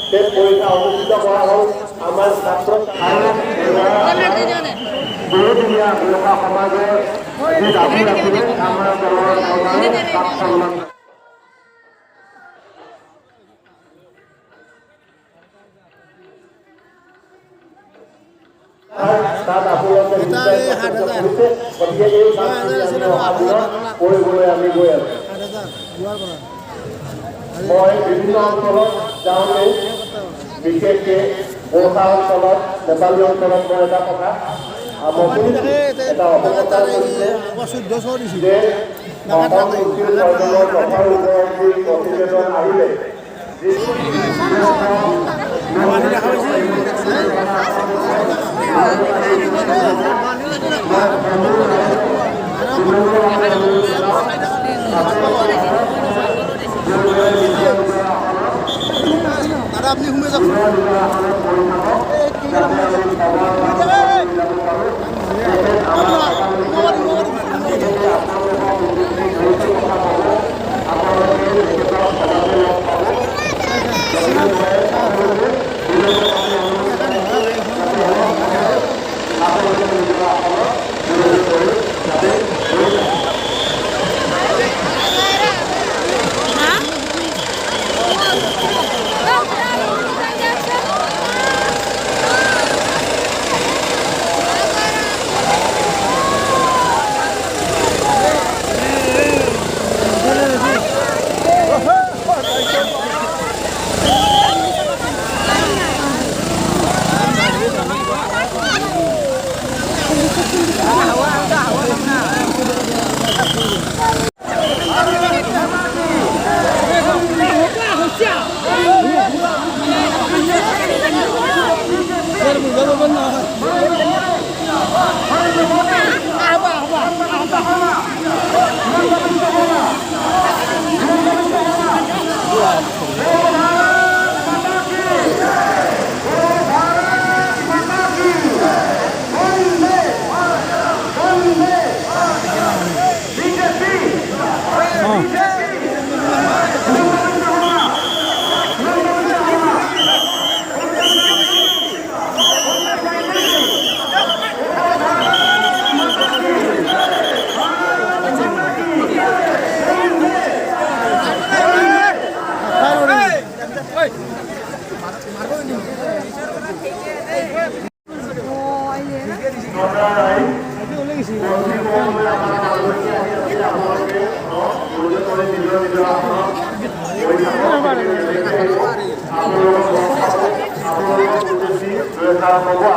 পৰীক্ষা অনুষ্ঠিত কৰা হ'ল আমাৰ ছাত্ৰ বহুদিনীয়া গোৰ্খা সমাজৰ যি দাবী আছিলে আমাৰ দলৰ সন্মান তাত আপোনালোকে গতিকে এই কৰিবলৈ আমি গৈ আছোঁ। মই বিভিন্ন অঞ্চলত যাওঁতে বিশেষকৈ গোৰ্খা অঞ্চলত নেপালী অঞ্চলত মই এটা কথা এটা অৱগত কৰিছে যে অসম উদ্যোগ সদনৰ কথাৰ ওপৰত যি প্ৰতিবেদন আহিলে আপনি ঘুমিয়ে যাবেন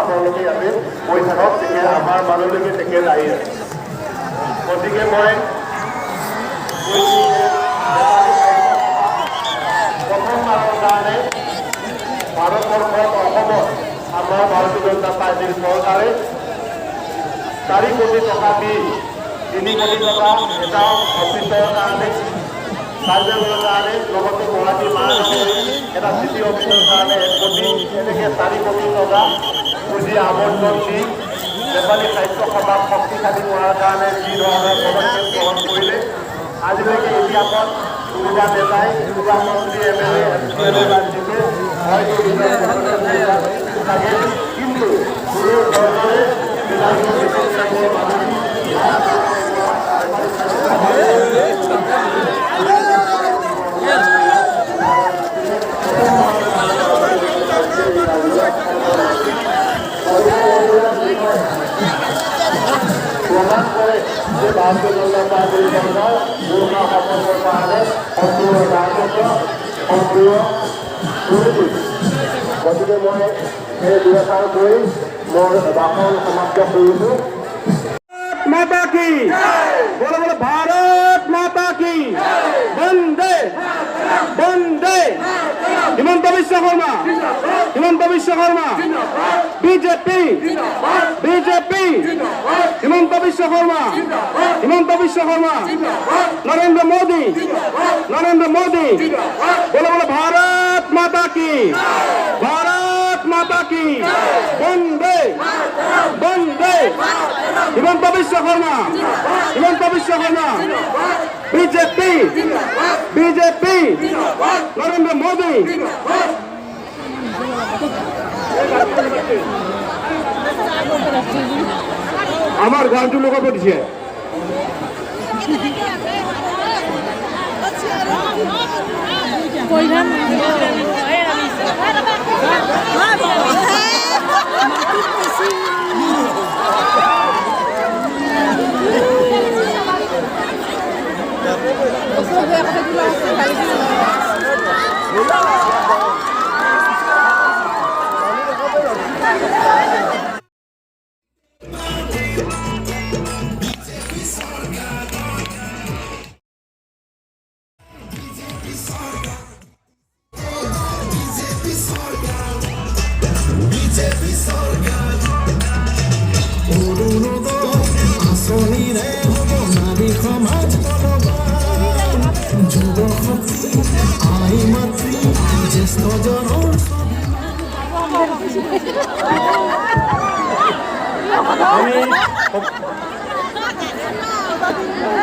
আপোনালোকে ইয়াতে কৈ থাকক তেতিয়া আমাৰ মানুহলৈকে তেখেত আহি আছে। গতিকে মই প্ৰথমবাৰৰ কাৰণে ভাৰতবৰ্ষত অসমত আমাৰ ভাৰতীয় জনতা পাৰ্টীৰ চৰকাৰে 4 কোটি টকা দি 3 কোটি টকা এটা অফিচৰ কাৰণে কাৰ্যালয়ৰ কাৰণে লগতে গুৱাহাটী মহানগৰীত এটা চিটি অফিচৰ কাৰণে 1 কোটি এনেকৈ 4 কোটি টকা পুঁজি আবণ্টন দি নেপালী সাহিত্য সভাক শক্তিশালী কৰাৰ কাৰণে যি ধৰণৰ পদক্ষেপ গ্ৰহণ কৰিলে আজিলৈকে ইতিহাসত কোনোবা নেতাই কোনোবা মন্ত্ৰী MLA ৰাজ্যকে হয়তো থাকে কিন্তু কোনো ধৰণৰে প্ৰমাণ কৰে যে ভাৰতীয় জনতা পাৰ্টিৰ সৰকাৰ গোৰ্খা সমাজেৰ কাৰণে সক্ৰিয় ৰাজত্ব সক্ৰিয় দুৰ্নীতি। গতিকে মই এই দুআষাৰ কৈ মোৰ ভাষণ সমাপ্ত কৰিছোঁ। माता की बोलो बोलो भारत माता की वंदे वंदे हिमंत विश्व शर्मा बीजेपी बीजेपी हिमंत विश्व शर्मा नरेंद्र मोदी बोलो बोलो भारत माता की वंदे वंदे हिमंत विश्व शर्मा বিজেপি বিজেপি নরেন্দ্র মোদী আমার গানটো লগাব দিছে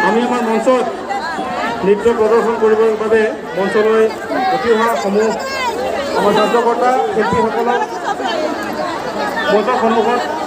আমি আমাৰ মঞ্চত নৃত্য প্ৰদৰ্শন কৰিবৰ বাবে মঞ্চলৈ উঠি অহা সমূহ আমাৰ দৰ্শকৰ্তা শিল্পীসকলক মঞ্চৰ সন্মুখত